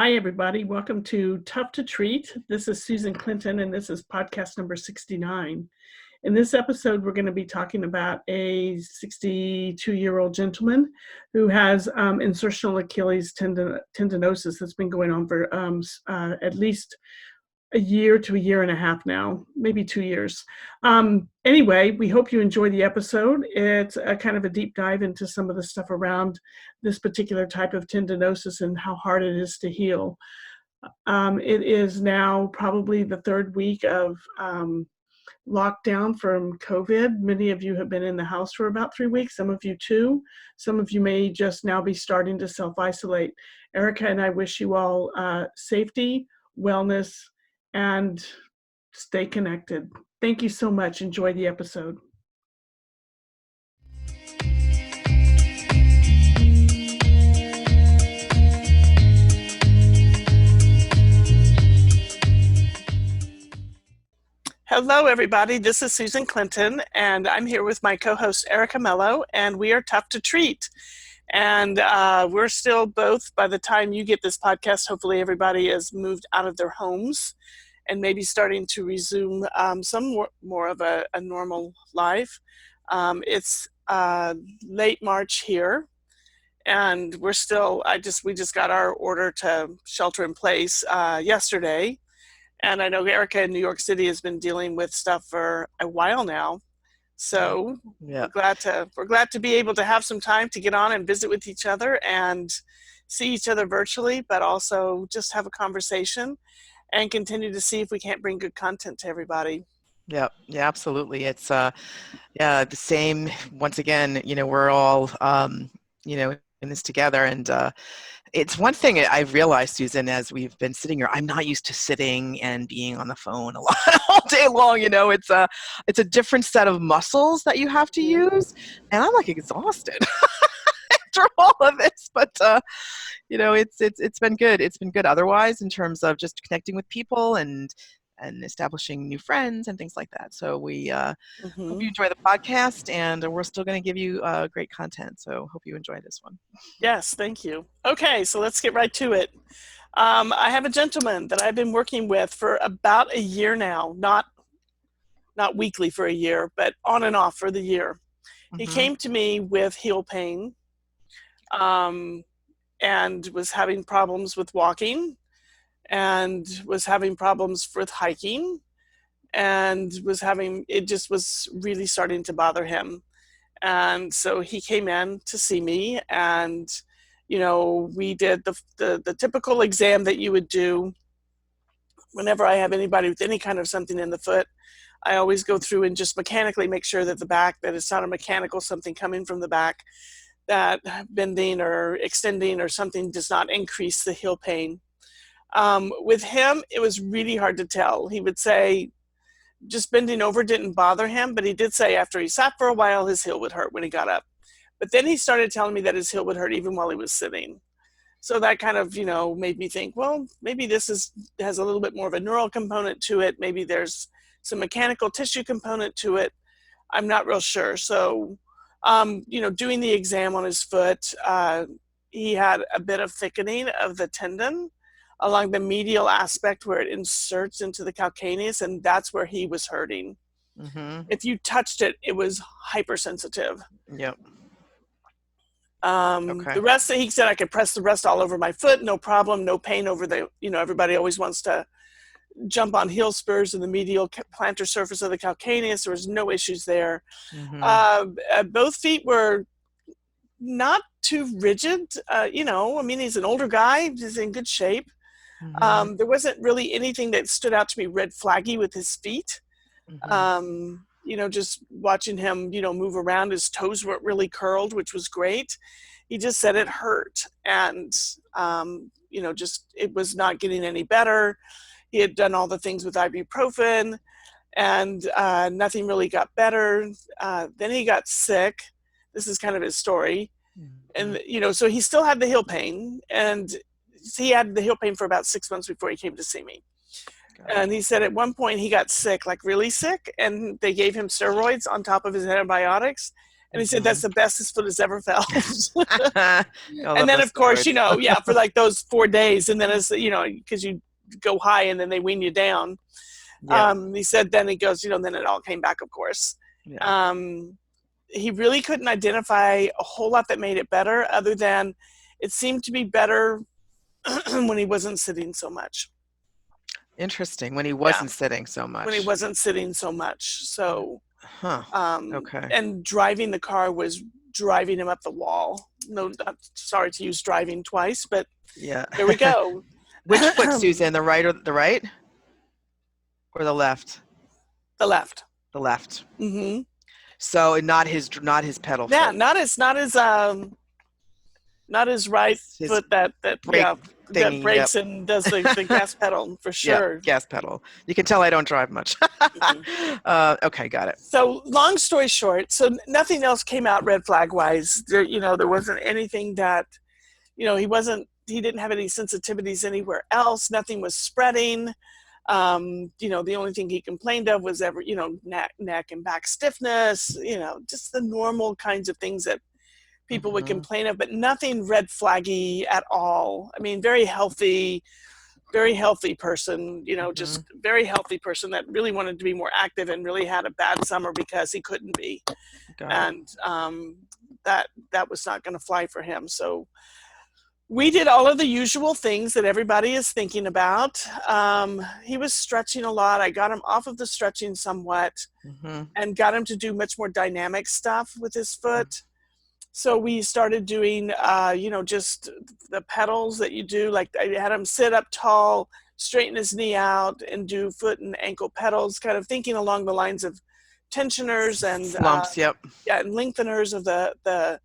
Hi, everybody. Welcome to Tough to Treat. This is Susan Clinton, and this is podcast number 69. In this episode, we're going to be talking about a 62-year-old gentleman who has insertional Achilles tendinosis that's been going on for at least a year to a year and a half now, maybe 2 years. Anyway, we hope you enjoy the episode. It's a kind of a deep dive into some of the stuff around this particular type of tendinosis and how hard it is to heal. It is now probably the third week of lockdown from COVID. Many of you have been in the house for about 3 weeks, some of you 2. Some of you may just now be starting to self-isolate. Erica and I wish you all safety, wellness, and stay connected. Thank you so much. Enjoy the episode. Hello, everybody. This is Susan Clinton, and I'm here with my co-host Erica Mello, and we are Tough to Treat. And we're still both, by the time you get this podcast, hopefully everybody has moved out of their homes and maybe starting to resume some more of a normal life. It's late March here, and we're still, we just got our order to shelter in place yesterday. And I know Erica in New York City has been dealing with stuff for a while now. So yeah. We're glad to be able to have some time to get on and visit with each other and see each other virtually, but also just have a conversation and continue to see if we can't bring good content to everybody. Yeah, absolutely. It's the same. Once again, we're all in this together, and it's one thing I've realized, Susan, as we've been sitting here, I'm not used to sitting and being on the phone a lot all day long. It's a different set of muscles that you have to use, and I'm like exhausted after all of this. But it's been good. It's been good otherwise in terms of just connecting with people and establishing new friends and things like that. So we hope you enjoy the podcast, and we're still going to give you great content. So hope you enjoy this one. Yes, thank you. Okay, so let's get right to it. I have a gentleman that I've been working with for about a year now, not weekly for a year, but on and off for the year. He came to me with heel pain and was having problems with walking, and was having problems with hiking, and it just was really starting to bother him. And so he came in to see me, and we did the typical exam that you would do whenever I have anybody with any kind of something in the foot. I always go through and just mechanically make sure that that it's not a mechanical something coming from the back, that bending or extending or something does not increase the heel pain. With him, it was really hard to tell. He would say just bending over didn't bother him, but he did say after he sat for a while, his heel would hurt when he got up. But then he started telling me that his heel would hurt even while he was sitting. So that kind of, made me think, well, maybe this has a little bit more of a neural component to it. Maybe there's some mechanical tissue component to it. I'm not real sure. So, doing the exam on his foot, he had a bit of thickening of the tendon along the medial aspect where it inserts into the calcaneus, and that's where he was hurting. If you touched it, it was hypersensitive. Yep. Okay. The rest, he said I could press the rest all over my foot, no problem, no pain over the, everybody always wants to jump on heel spurs in the medial plantar surface of the calcaneus. There was no issues there. Both feet were not too rigid. He's an older guy, he's in good shape. There wasn't really anything that stood out to me red flaggy with his feet. Just watching him, move around, his toes weren't really curled, which was great. He just said it hurt, and, it was not getting any better. He had done all the things with ibuprofen, and nothing really got better. Then he got sick. This is kind of his story. And, so he still had the heel pain, and he had the heel pain for about 6 months before he came to see me. And he said at one point he got sick, like really sick, and they gave him steroids on top of his antibiotics, And he said that's the best his foot has ever felt. I And love then those of course, steroids. yeah, for like those 4 days, and then as because you go high and then they wean you down. Yeah, He said then he goes, then it all came back, of course. yeah. Um, he really couldn't identify a whole lot that made it better, other than it seemed to be better when he wasn't sitting so much. Interesting. When he Yeah, wasn't sitting so when he much. wasn't sitting so much. So, Huh. Okay. and driving the car was driving him up the wall. No, not sorry to use driving twice, but Yeah. there we go. Which foot, The Susan? The right or the left? left. The left. Hmm. So not his pedal Yeah, foot. not his right His foot that brake that thingy. Yep. brakes and does the gas pedal for Yep. sure. Gas pedal. You can tell I don't drive much. Mhm. Okay, got it. So long story short, so nothing else came out red flag wise. There wasn't anything that he didn't have any sensitivities anywhere else. Nothing was spreading. The only thing he complained of was neck and back stiffness, just the normal kinds of things that people would Mm-hmm. complain of, but nothing red flaggy at all. I mean, very healthy person, Mm-hmm. just very healthy person that really wanted to be more active and really had a bad summer because he couldn't be. Got it. And that was not going to fly for him. So we did all of the usual things that everybody is thinking about. He was stretching a lot. I got him off of the stretching somewhat Mm-hmm. and got him to do much more dynamic stuff with his foot. So we started doing, just the pedals that you do. Like I had him sit up tall, straighten his knee out, and do foot and ankle pedals, kind of thinking along the lines of tensioners and Slumps. Yep. yeah, and lengtheners of the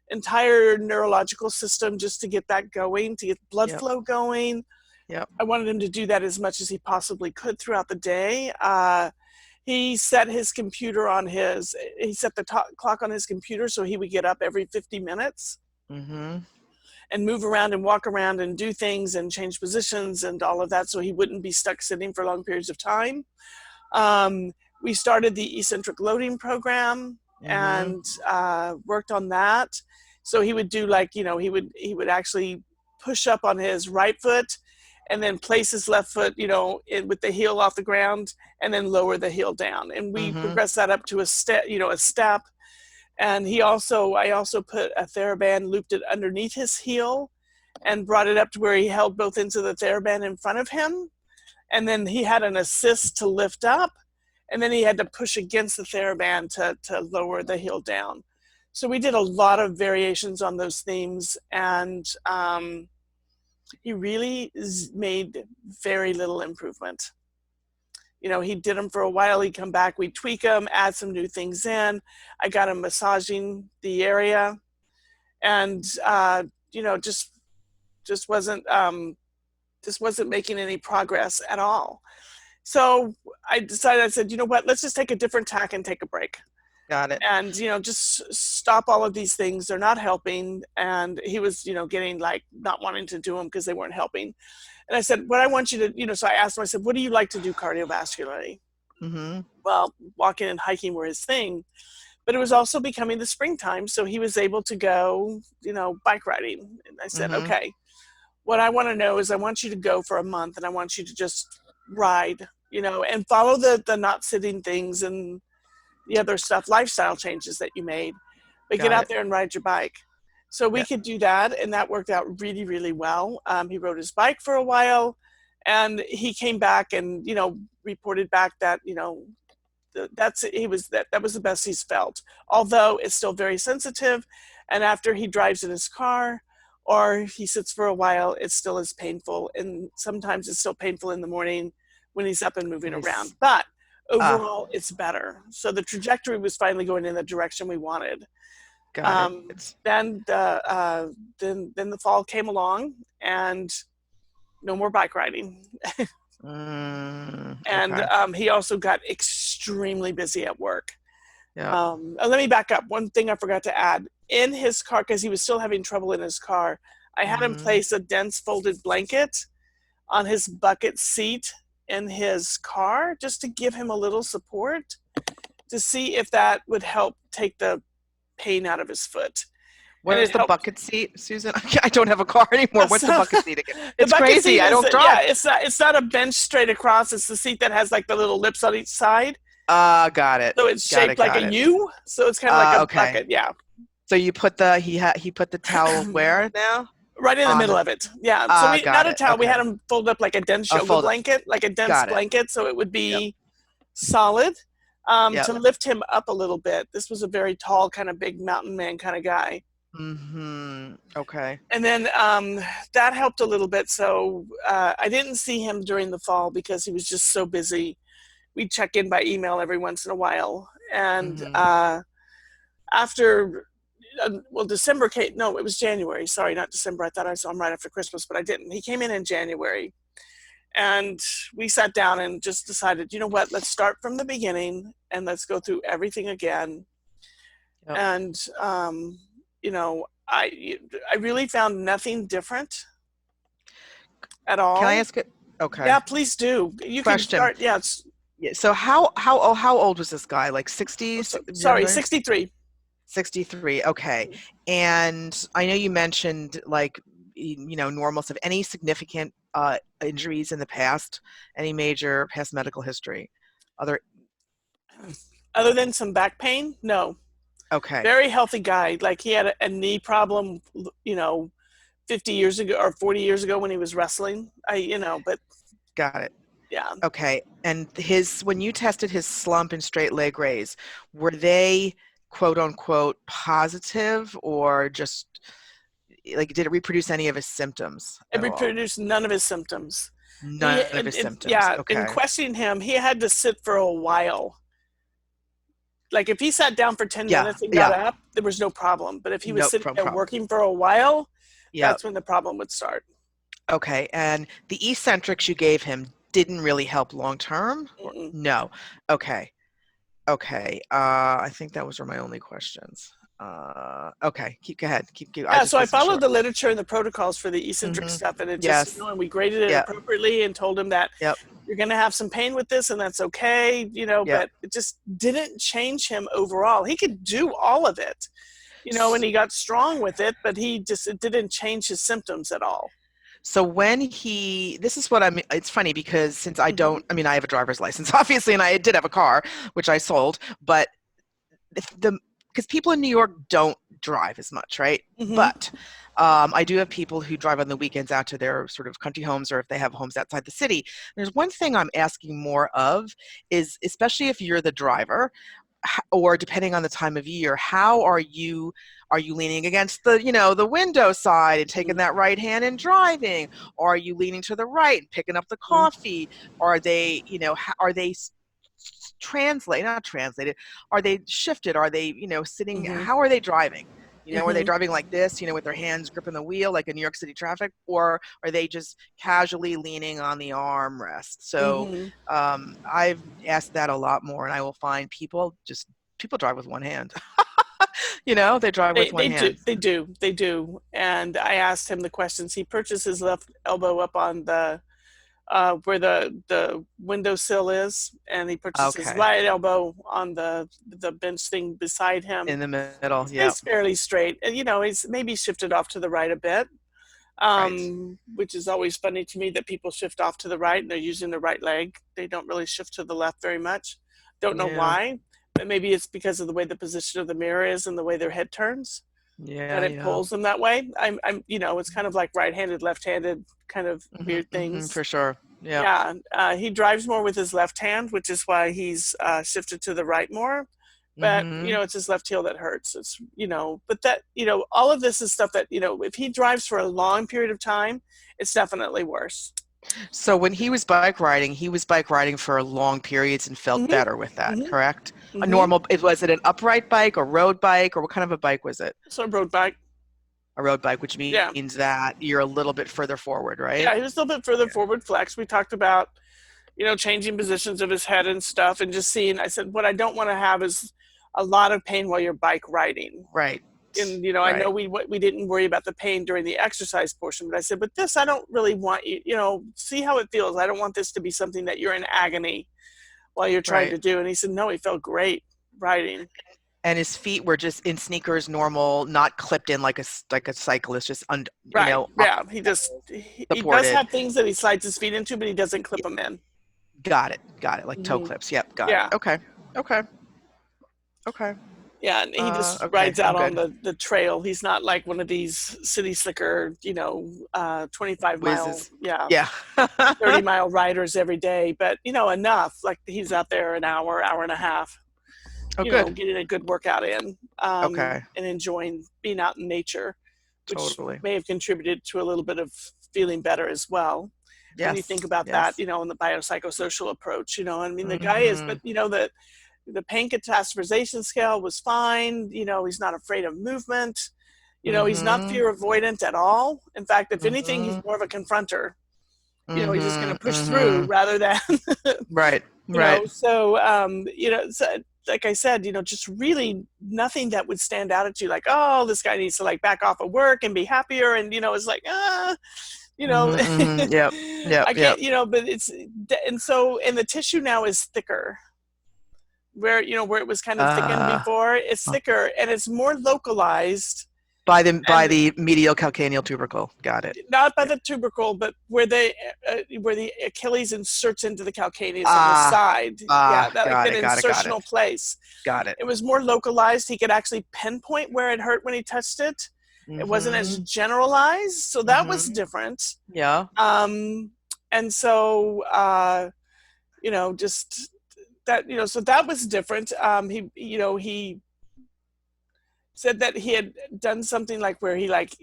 entire neurological system, just to get that going, to get blood Yep. flow going. Yep. I wanted him to do that as much as he possibly could throughout the day. He set his computer on he set the clock on his computer so he would get up every 50 minutes Mm-hmm. and move around and walk around and do things and change positions and all of that, so he wouldn't be stuck sitting for long periods of time. We started the eccentric loading program Mm-hmm. and worked on that. So he would do he would actually push up on his right foot and then place his left foot, with the heel off the ground, and then lower the heel down. And we Mm-hmm. progressed that up to a step. And I also put a TheraBand, looped it underneath his heel, and brought it up to where he held both ends of the TheraBand in front of him. And then he had an assist to lift up, and then he had to push against the TheraBand to lower the heel down. So we did a lot of variations on those themes, and he really made very little improvement. He did them for a while. He'd come back, we'd tweak them, add some new things in. I got him massaging the area, and just wasn't making any progress at all. So I said, you know what, let's just take a different tack and take a break. Got it. And, just stop all of these things. They're not helping. And he was, getting like not wanting to do them because they weren't helping. And I said, what I want you to, so I asked him, I said, what do you like to do cardiovascularly? Mm-hmm. Well, walking and hiking were his thing, but it was also becoming the springtime. So he was able to go, bike riding. And I said, Mm-hmm. okay, what I want to know is I want you to go for a month and I want you to just ride, and follow the not sitting things and the other stuff, lifestyle changes that you made, but get Got out it. there and ride your bike. So we Yeah. could do that, and that worked out really, really well. He rode his bike for a while, and he came back and reported back that that was the best he's felt. Although it's still very sensitive, and after he drives in his car or he sits for a while, it still is painful, and sometimes it's still painful in the morning when he's up and moving around. Nice. But Ah, overall, it's better. So the trajectory was finally going in the direction we wanted. got it. It's Then the fall came along, and no more bike riding. And okay. he also got extremely busy at work. Yeah. Let me back up. One thing I forgot to add. In his car, because he was still having trouble in his car, I had him Mm-hmm. place a dense folded blanket on his bucket seat in his car just to give him a little support, to see if that would help take the pain out of his foot. And it What's the helped. bucket seat, Susan? I don't have a car anymore. What's the So bucket seat again? the It's bucket crazy. seat I is, don't yeah, drive. it's not a bench straight across. It's the seat that has like the little lips on each side. Got it. So it's Got shaped it. like a Got it. U. So it's kind of like a Okay. bucket. Yeah. So you put he put the towel where now? Right in the On middle the of it. Yeah. So we, not got a it. towel. We had Okay. him fold up like a dense A yoga fold. blanket, like a dense Got it. blanket. So it would Yep. be solid Yep. to lift him up a little bit. This was a very tall, kind of big mountain man kind of guy. Okay. And then that helped a little bit. So I didn't see him during the fall because he was just so busy. We'd check in by email every once in a while. And Mm-hmm. after, well, December came, no, it was January. Sorry, not December. I thought I saw him right after Christmas, but I didn't. He came in January. And we sat down and just decided, you know what, let's start from the beginning and let's go through everything again. Yep. And, you know, I really found nothing different at Can I all. ask it? Okay. Yeah, please do. You can Question. start. Yeah, it's, Yeah, so how old was this guy? Like 60s, sorry, younger? 63. 63. Okay. And I know you mentioned like normals of any significant injuries in the past, any major past medical history. Other Other than some back pain, no. okay. Very healthy guy. Like he had a knee problem, you know, 50 years ago or 40 years ago when he was wrestling. But Got it. yeah. Okay. And when you tested his slump and straight leg raise, were they quote unquote positive or just like did it reproduce any of his symptoms It at all? reproduced none of his symptoms. None of his symptoms. Yeah, in Okay. questioning him, he had to sit for a while. Like if he sat down for 10 Yeah. minutes and got Yeah. up, there was no problem. But if he was No sitting there problem. working for a while, Yeah. that's when the problem would start. Okay. And the eccentrics you gave him didn't really help long term? Or Mm-mm. no. Okay. Okay. I think that was my only questions. Okay. Go ahead. I Yeah, just so I wasn't followed sure. the literature and the protocols for the eccentric Mm-hmm. stuff, and it just, Yes. and we graded it Yep. appropriately and told him that Yep. you're going to have some pain with this, and that's okay, Yep. but it just didn't change him overall. He could do all of it, and he got strong with it, but it didn't change his symptoms at all. So this is what it's funny because since I Mm-hmm. don't, I mean, I have a driver's license, obviously, and I did have a car, which I sold, but because people in New York don't drive as much, right? Mm-hmm. But I do have people who drive on the weekends out to their sort of country homes or if they have homes outside the city. There's one thing I'm asking more of is, especially if you're the driver, or depending on the time of year, how are you leaning against the window side and taking that right hand and driving, or are you leaning to the right and picking up the Mm-hmm. coffee? Are they are they not translated, are they shifted, are they sitting, Mm-hmm. how are they driving? Are they Mm-hmm. driving like this, with their hands gripping the wheel like in New York City traffic, or are they just casually leaning on the armrest? So Mm-hmm. I've asked that a lot more, and I will find people drive with one hand. They drive with one They do, hand. they do. And I asked him the questions. He purchased his left elbow up on the where the windowsill is, and he purchased his Okay. right elbow on the bench thing beside him. In the middle. He Yep. stays fairly straight, and he's maybe shifted off to the right a bit, Right. which is always funny to me that people shift off to the right and they're using the right leg. They don't really shift to the left very much. Don't know Yeah. why, but maybe it's because of the way the position of the mirror is and the way their head turns that Yeah. it Yeah. pulls them that way. It's kind of like right-handed, left-handed kind of weird things. For sure. Yeah. Yeah, he drives more with his left hand, which is why he's shifted to the right more. But hmm it's his left heel that hurts. It's but that all of this is stuff that if he drives for a long period of time, it's definitely worse. So when he was bike riding for long periods and felt Mhm. better with that, Mhm. correct? A Mhm. normal, was it an upright bike, a road bike, or what kind of a bike was it? So road bike. A road bike, which Yeah. means that you're a little bit further forward, right? Yeah, he was a little bit further Yeah. forward flex. We talked about changing positions of his head and stuff, and just seeing. I said, what I don't want to have is a lot of pain while you're bike riding. Right. And I know Right. we didn't worry about the pain during the exercise portion, but I said, but this I don't really want you. See how it feels. I don't want this to be something that you're in agony while you're trying Right. to do. And he said, no, he felt great riding. And his feet were just in sneakers, normal, not clipped in like a cyclist, just Right. Yeah. He does supported. have things that he slides his feet into, but he doesn't clip them in. Got it. Got it. Like toe Hmm. clips. Yep. Got it. Yeah. Okay. Okay. Okay. Yeah, and he just Okay. rides out I'm on good. the trail. He's not like one of these city slicker, 25 mile, Whizzes. yeah, Yeah. 30-mile riders every day, but enough. Like he's out there an hour, hour and a half, Oh, good. getting a good workout in, Okay. and enjoying being out in nature, which Totally. may have contributed to a little bit of feeling better as well. When you think Yes. about that, Yes. in the biopsychosocial approach, I mean, the guy is, Hmm. but the pain catastrophization scale was fine. He's not afraid of movement. He's not Hmm. fear avoidant at all. In fact, if anything, he's Hmm. more of a confronter. He's just going Hmm. to push through Hmm. rather than, Right. Right. so like I said, just really nothing that would stand out at you like, oh, this guy needs to like back off of work and be happier. And, it's like, you know, Hmm. Hmm. Yep. Yep. I Yep. can't, but and the tissue now is thicker where it was kind of thickened Uh, before. It's thicker and it's more localized, by and the medial calcaneal tubercle. Got it. not by Yeah. the tubercle, but where the Achilles inserts into the calcaneus on the Ah. side. Yeah, Ah. that like Got that it. Got it. Got it. insertional place. Got it. It was more localized. He could actually pinpoint where it hurt when he touched it. It wasn't as Mm-hmm. generalized, so that was Mm-hmm. different. Yeah. Um, and so just that so that was different. He said that he had done something like where he like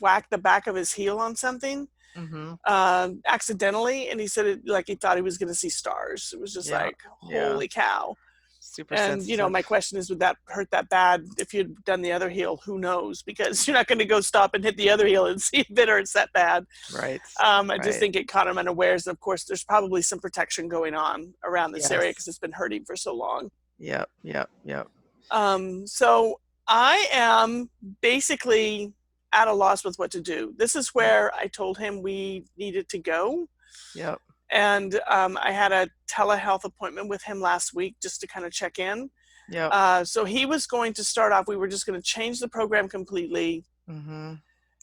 whacked the back of his heel on something Mm-hmm. accidentally, and he said it like he thought he was going to see stars. It was just Yeah. like, Yeah. holy cow. Super And sensitive. my question is, would that hurt that bad if you'd done the other heel? Who knows? Because you're not going to go stop and hit the other heel and see if it hurts that bad. Right. I just Right. think it caught him unawares, and of course there's probably some protection going on around this area because Yes. it's been hurting for so long. Yep. Yep. Yep. So I am basically at a loss with what to do. This is where I told him we needed to go. Yep. And I had a telehealth appointment with him last week just to kind of check in. Yep. So he was going to start off, we were just going to change the program completely. Mm-hmm.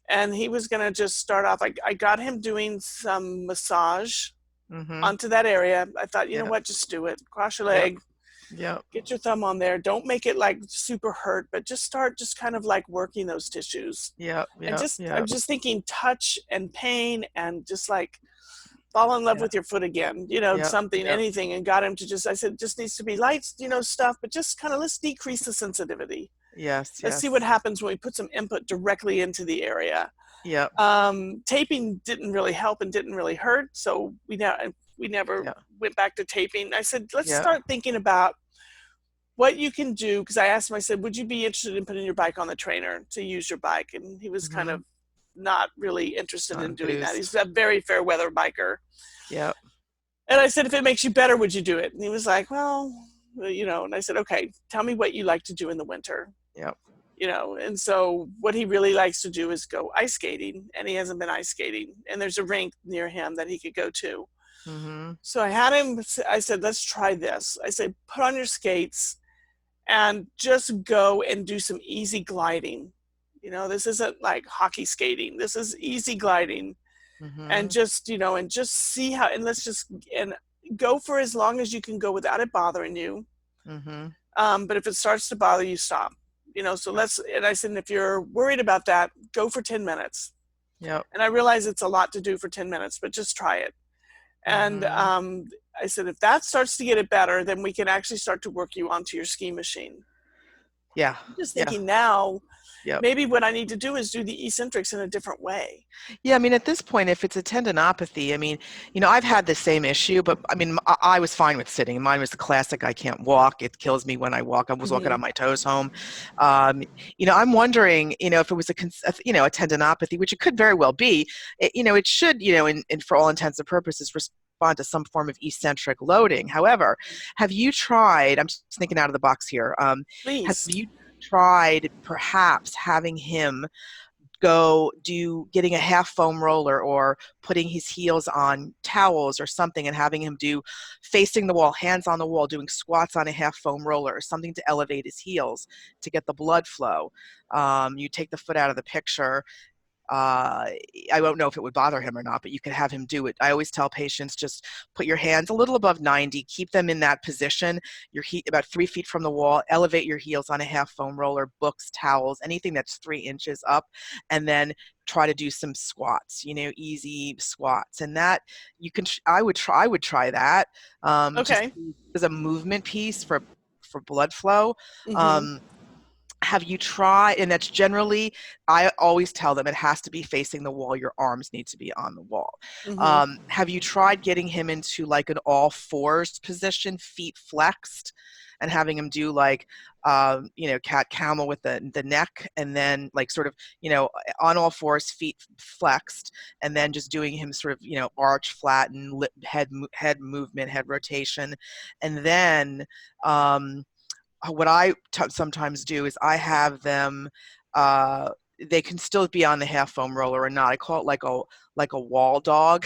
And he was going to just start off. I got him doing some massage Mm-hmm. onto that area. I thought, you know Yep. what, just do it. Cross your Yep. leg, Yep. get your thumb on there. Don't make it like super hurt, but just start just kind of like working those tissues. Yep. And Yep. I'm Yep. just thinking touch and pain and just like fall in love Yep. with your foot again, Yep. something, Yep. anything. And got him to I said, just needs to be light, stuff, but just kind of let's decrease the sensitivity. Yes. Let's see what Yes. happens when we put some input directly into the area. Yep. Taping didn't really help and didn't really hurt. So we never Yep. went back to taping. I said, let's Yep. start thinking about what you can do. Because I asked him, I said, would you be interested in putting your bike on the trainer to use your bike? And he was kind Mm-hmm. of not really interested Not in doing that. He's enthused. a very fair weather biker. Yep. And I said, if it makes you better, would you do it? And he was like, well, and I said, okay, tell me what you like to do in the winter. Yep. And so what he really likes to do is go ice skating, and he hasn't been ice skating. And there's a rink near him that he could go to. Mm-hmm. So I said, let's try this. I said, put on your skates and just go and do some easy gliding. This isn't like hockey skating. This is easy gliding. And Mm-hmm. just see how, and and go for as long as you can go without it bothering you. Mm-hmm. But if it starts to bother you, stop. So and I said, if you're worried about that, go for 10 minutes. Yep. And I realize it's a lot to do for 10 minutes, but just try it. And Mm-hmm. I said, if that starts to get it better, then we can actually start to work you onto your ski machine. Yeah. I'm just Yeah. thinking now, Yep. maybe what I need to do is do the eccentrics in a different way. Yeah, I mean, at this point, if it's a tendinopathy, I mean, I've had the same issue, but I mean, I was fine with sitting. Mine was the classic, I can't walk. It kills me when I walk. I was walking on my toes home. I'm wondering, if it was a tendinopathy, which it could very well be, it should, for all intents and purposes, respond to some form of eccentric loading. However, have you tried, I'm just thinking out of the box here, have Please. you tried perhaps having him go do getting a half foam roller or putting his heels on towels or something and having him do facing the wall, hands on the wall, doing squats on a half foam roller or something to elevate his heels to get the blood flow. You take the foot out of the picture. uh, I won't know if it would bother him or not, but you can have him do it. I always tell patients just put your hands a little above 90, keep them in that position, your heat about 3 feet from the wall, elevate your heels on a half foam roller, books, towels, anything that's 3 inches up, and then try to do some squats, easy squats. And that you can, I would try that, just Okay. as a movement piece for blood flow. Mm-hmm. Um, have you tried, and that's generally, I always tell them it has to be facing the wall, your arms need to be on the wall. Mm-hmm. Have you tried getting him into like an all fours position, feet flexed, and having him do like cat camel with the neck, and then like sort of on all fours, feet flexed, and then just doing him sort of arch flatten, head movement, head rotation, and then what I sometimes do is I have them. Uh, they can still be on the half foam roller or not. I call it like a wall dog,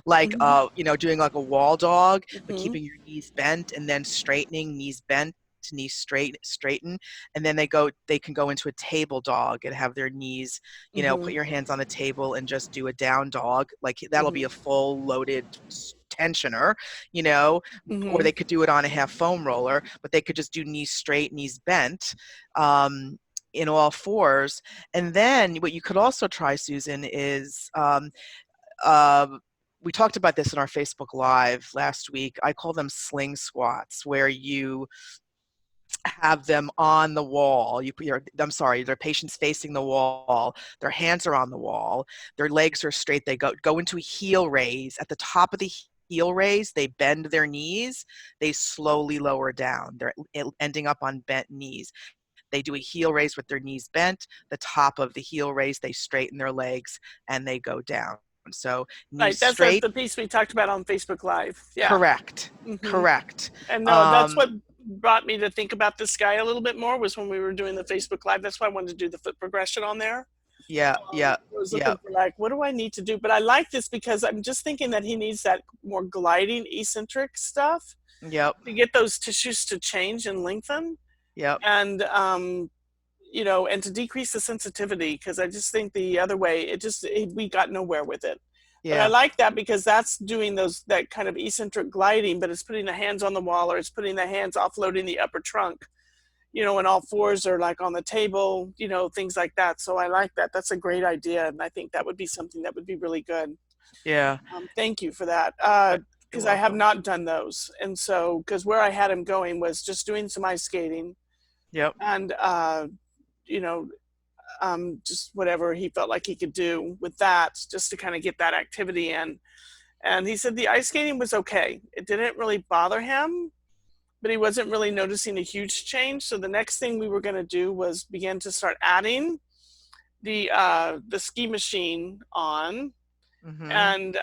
like Mm-hmm. doing like a wall dog, but Mm-hmm. keeping your knees bent and then straightening, knees bent, knees straighten, and then they can go into a table dog and have their knees, Mm-hmm. put your hands on the table and just do a down dog. Like that'll be Mm-hmm. a full loaded tensioner, you know, or Mm-hmm. they could do it on a half foam roller, but they could just do knees straight, knees bent, in all fours. And then what you could also try, Susan, is uh, we talked about this in our Facebook Live last week. I call them sling squats, where you have them on the wall. I'm sorry, their patients facing the wall. Their hands are on the wall. Their legs are straight. They go into a heel raise. At the top of the heel raise, they bend their knees. They slowly lower down. They're ending up on bent knees. They do a heel raise with their knees bent. The top of the heel raise, they straighten their legs and they go down. So Right. knees That's straight. the piece we talked about on Facebook Live. Yeah. Correct. Mm-hmm. Correct. And no, that's Um, what brought me to think about this guy a little bit more was when we were doing the Facebook Live. That's why I wanted to do the foot progression on there. yeah. Yeah. I was Yeah. looking for like, what do I need to do? But I like this because I'm just thinking that he needs that more gliding eccentric stuff Yep. to get those tissues to change and lengthen. Yep. And and to decrease the sensitivity because I just think the other way we got nowhere with it. But I Yeah. like that because that's doing that kind of eccentric gliding, but it's putting the hands on the wall or it's putting the hands offloading the upper trunk, and all fours are like on the table, things like that. So I like that. That's a great idea, and I think that would be something that would be really good. Yeah. Thank you for that. You're Because I have welcome. not done those, and so because where I had him going was just doing some ice skating Yep. and you know just whatever he felt like he could do with that, just to kind of get that activity in. And he said the ice skating was okay. It didn't really bother him, but he wasn't really noticing a huge change. So the next thing we were going to do was begin to start adding the ski machine on, Mm-hmm. and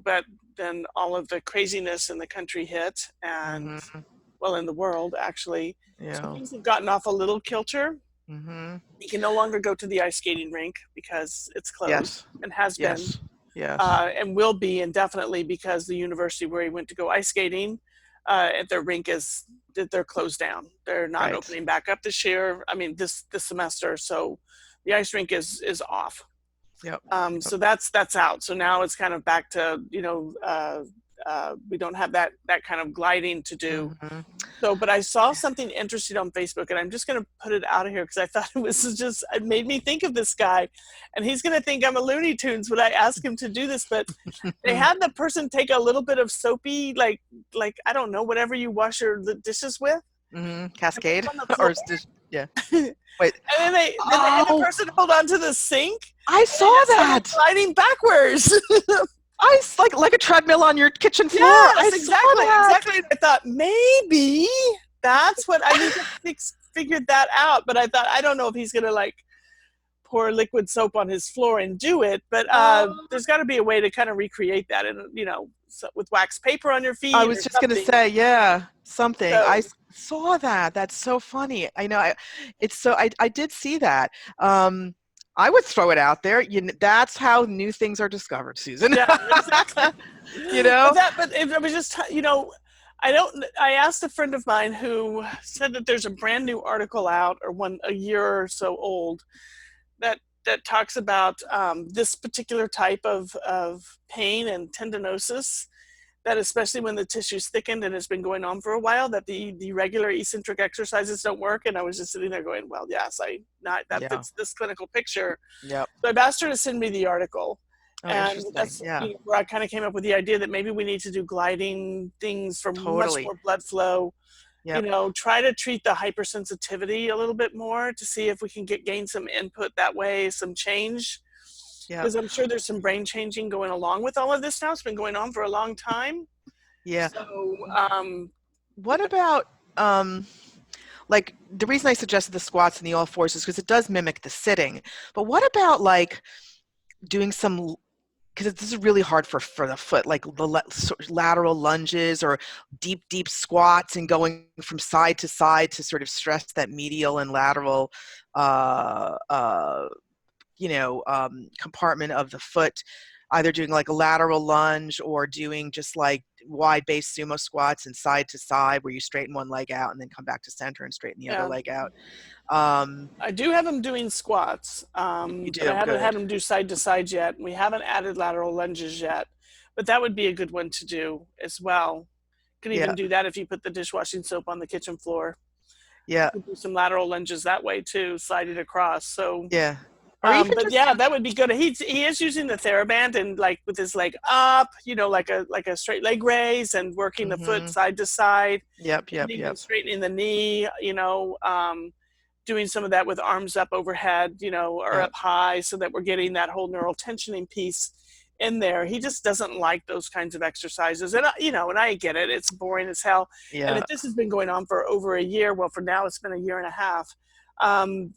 but then all of the craziness in the country hit, and Mm-hmm. well, in the world actually. So Yeah. things have gotten off a little kilter. Mm-hmm. He can no longer go to the ice skating rink because it's closed Yes. and has been, Yes. Yes. and will be indefinitely because the university where he went to go ice skating at their rink they're closed down. They're not Right. opening back up this year. I mean this semester. So the ice rink is off. Yep. Yep. So that's out. So now it's kind of back to we don't have that kind of gliding to do. Mm-hmm. So, but I saw something interesting on Facebook, and I'm just going to put it out of here because I thought it made me think of this guy, and he's going to think I'm a Looney Tunes when I ask him to do this. But they had the person take a little bit of soapy, like I don't know, whatever you wash the dishes with, Mm-hmm. and put Cascade it on the or floor. is this, yeah. And Wait. then they had the Oh, person hold on to the sink, I and they saw just started that. sliding backwards. Like a treadmill on your kitchen floor. I Yes, saw exactly, that. exactly. And I thought maybe that's what I need to figure that out. But I thought I don't know if he's gonna like pour liquid soap on his floor and do it, but Oh, there's got to be a way to kind of recreate that, and with wax paper on your I feet or was just gonna something. say, yeah, something. So Saw that. That's so funny. I know. It's so. I did see that. Um, I would throw it out there. That's how new things are discovered, Susan. yeah, exactly. You know? But it was just, I don't. I asked a friend of mine who said that there's a brand new article out, or one a year or so old, that talks about this particular type of pain and tendinosis, that especially when the tissue's thickened and it's been going on for a while, that the regular eccentric exercises don't work. And I was just sitting there going, well, yes, I not that Yeah. fits this clinical picture. Yep. So I've asked her to send me the article, Oh, and interesting. that's Yeah. where I kind of came up with the idea that maybe we need to do gliding things for much Totally. more blood flow. Yep. Try to treat the hypersensitivity a little bit more to see if we can gain some input that way, some change, Yep. because I'm sure there's some brain changing going along with all of this now. It's been going on for a long time. Yeah. So, What about like the reason I suggested the squats and the all fours is because it does mimic the sitting. But what about like doing some, because this is really hard for the foot, like the lateral lunges or deep squats and going from side to side to sort of stress that medial and lateral uh, uh, compartment of the foot, either doing like a lateral lunge or doing just like wide base sumo squats and side to side where you straighten one leg out and then come back to center and straighten the other yeah, leg out. Um, I do have him doing squats, you but I do haven't had good. him do side to side yet. We haven't added lateral lunges yet, but that would be a good one to do as well. You can Yeah, even do that if you put the dishwashing soap on the kitchen floor. You yeah, could do some lateral lunges that way too, slide it across. So, yeah. Or even but just, yeah, that would be good. He is using the TheraBand and like with his leg up, like a straight leg raise, and working the foot mm-hmm. side to side, Yep, and yep, even yep, straightening the knee. Doing some of that with arms up overhead, or yep, up high, so that we're getting that whole neural tensioning piece in there. He just doesn't like those kinds of exercises. And, and I get it. It's boring as hell. And yeah, if this has been going on for over a year, well, for now it's been a year and a half,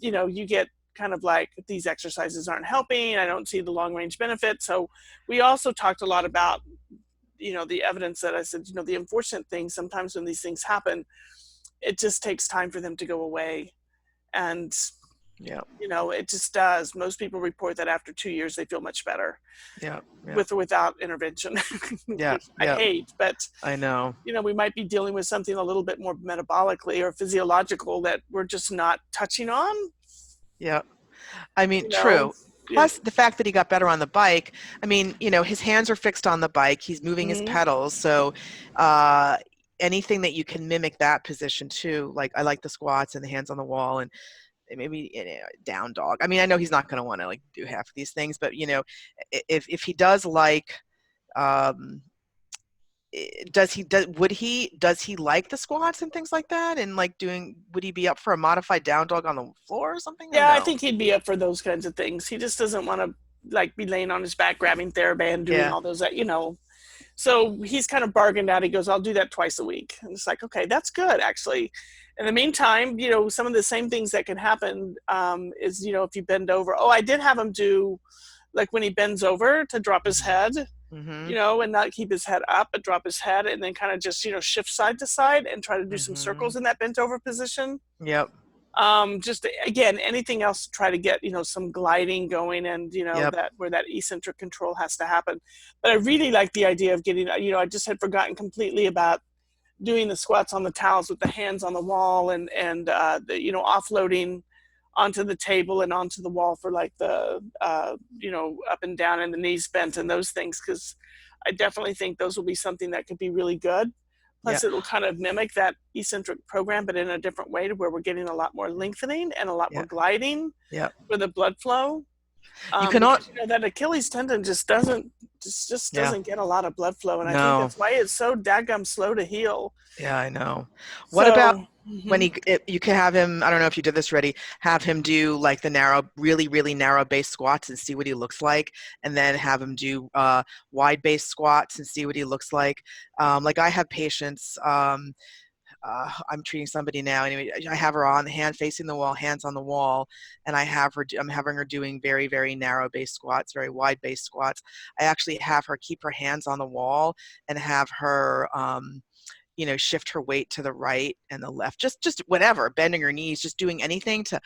you get kind of like, these exercises aren't helping. I don't see the long range benefit. So we also talked a lot about, the evidence that I said, the unfortunate thing, sometimes when these things happen, it just takes time for them to go away. And yep, it just does. Most people report that after 2 years they feel much better, yep, yep, with or without intervention, yep, which I yep. hate. But I know. we might be dealing with something a little bit more metabolically or physiological that we're just not touching on. Yep. I mean, You know, true. yeah. Plus the fact that he got better on the bike. I mean, his hands are fixed on the bike. He's moving his Mm-hmm. pedals. So uh, anything that you can mimic that position too, like I like the squats and the hands on the wall and maybe down dog. I mean, I know he's not going to want to like do half of these things, but if he does like, um, does he like the squats and things like that and like would he be up for a modified down dog on the floor or something or Yeah, I no? think he'd be up for those kinds of things. He just doesn't want to like be laying on his back, grabbing TheraBand, doing Yeah. all those. So he's kind of bargained out. He goes, I'll do that twice a week. And it's like, okay, that's good, actually. In the meantime, some of the same things that can happen is, if you bend over. Oh, I did have him do, like when he bends over to drop his head, Mm-hmm. and not keep his head up, but drop his head and then kind of just, shift side to side and try to do some Mm-hmm. circles in that bent over position. Yep. Just again, anything else to try to get some gliding going, and Yep. that where that eccentric control has to happen. But I really like the idea of getting, I just had forgotten completely about doing the squats on the towels with the hands on the wall, and offloading onto the table and onto the wall for like the up and down and the knees bent and those things, because I definitely think those will be something that could be really good. Yeah. Plus, it'll kind of mimic that eccentric program, but in a different way, to where we're getting a lot more lengthening and a lot more Yeah. gliding Yeah. for the blood flow. You cannot. Because that Achilles tendon just Yeah. doesn't get a lot of blood flow, and I think No. that's why it's so daggum slow to heal. Yeah, I know. What about So, when mhm. you can have him, I don't know if you did this already, have him do like the really narrow base squats and see what he looks like, and then have him do wide base squats and see what he looks like. Like I have patients, I'm treating somebody now. Anyway, I have her on, hand facing the wall, hands on the wall, and I'm having her doing very, very narrow base squats, very wide base squats. I actually have her keep her hands on the wall and have her, shift her weight to the right and the left, just whatever, bending her knees, just doing anything to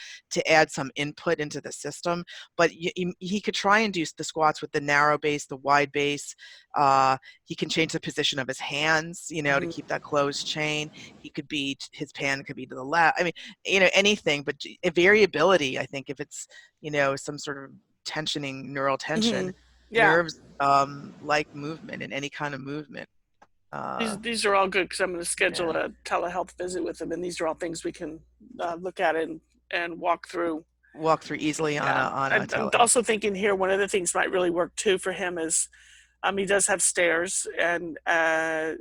add some input into the system. But he could try and do the squats with the narrow base, the wide base. He can change the position of his hands, to keep that closed chain. His hand could be to the left. I mean, anything, but a variability. I think if it's some sort of neural tension, Yeah. nerves like movement and any kind of movement. These are all good because I'm going to schedule Yeah. a telehealth visit with them, and these are all things we can look at and walk through. Walk through easily on Yeah, a I'm telehealth. also thinking here one of the things might really work too for him is he does have stairs, and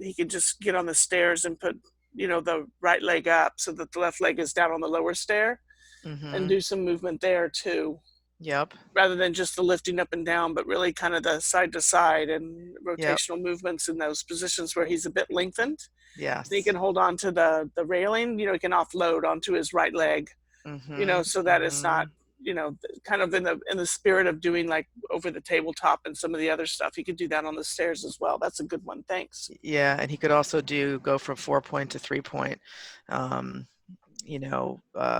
he can just get on the stairs and put the right leg up so that the left leg is down on the lower stair, and Mm-hmm. do some movement there too, Yep. rather than just the lifting up and down, but really kind of the side to side and Yep. rotational movements in those positions where he's a bit lengthened. He Yes. can hold on to the railing, he can offload onto his right leg, Mm-hmm. so that it's Mm-hmm. not, kind of in the spirit of doing like over the tabletop and some of the other stuff. He could do that on the stairs as well. That's a good one. Thanks. Yeah, and he could also go from 4-point to 3-point. Um,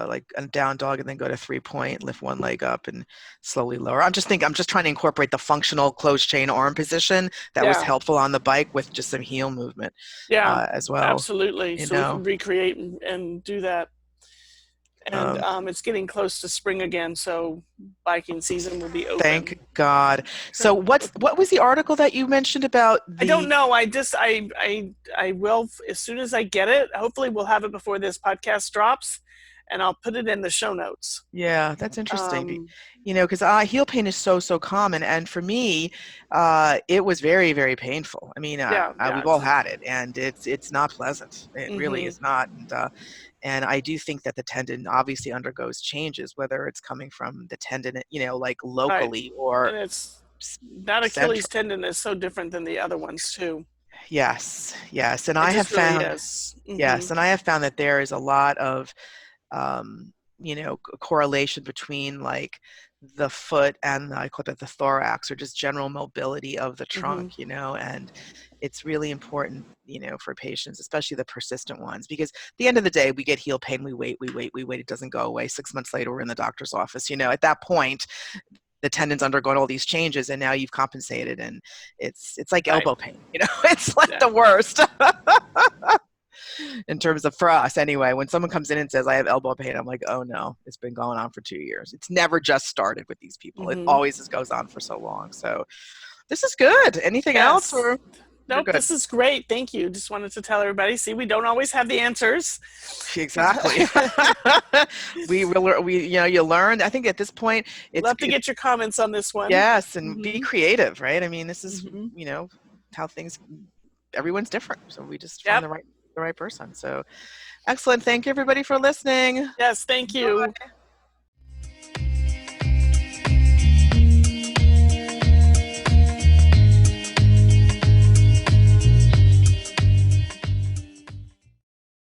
like a down dog and then go to 3-point, lift one leg up and slowly lower. I'm just trying to incorporate the functional closed chain arm position that was Yeah. helpful on the bike with just some heel movement Yeah. as well. Absolutely. You So we can know, recreate and do that. And um, it's getting close to spring again, so biking season will be thank open. God. So So what was the article that you mentioned about I don't the? know. I will, as soon as I get it. Hopefully, we'll have it before this podcast drops, and I'll put it in the show notes. Yeah, that's interesting. Um, Because heel pain is so common, and for me, it was very, very painful. I mean, yeah, yeah. we've all had it, and it's not pleasant. It really Mm-hmm. is not. And I do think that the tendon obviously undergoes changes, whether it's coming from the tendon, like Right, locally or and that Achilles central. tendon is so different than the other ones too. Yes, yes, and It I have just really found is. Mm-hmm. yes, and I have found that there is a lot of correlation between like the foot and I call it the thorax or just general mobility of the Mm-hmm. trunk, and it's really important, for patients, especially the persistent ones, because at the end of the day, we get heel pain, we wait, it doesn't go away. 6 months later, we're in the doctor's office. At that point, the tendon's undergone all these changes, and now you've compensated, and it's like Right. elbow pain. It's like Yeah. the worst. In terms of for us anyway, when someone comes in and says I have elbow pain, I'm like, oh no, it's been going on for 2 years. It's never just started with these people. It Mm-hmm. always just goes on for so long. So this is good. Anything else, Yes. or you're Nope. good? This is great. Thank you. Just wanted to tell everybody. See, we don't always have the answers. Exactly. You learn. I think at this point, Love to it's get your comments on this one. yes, and be Mm-hmm. creative, right? I mean, this is Mm-hmm. how things. Everyone's different, so we just find Yep. the right person. So excellent. Thank you everybody for listening. Yes. Thank you.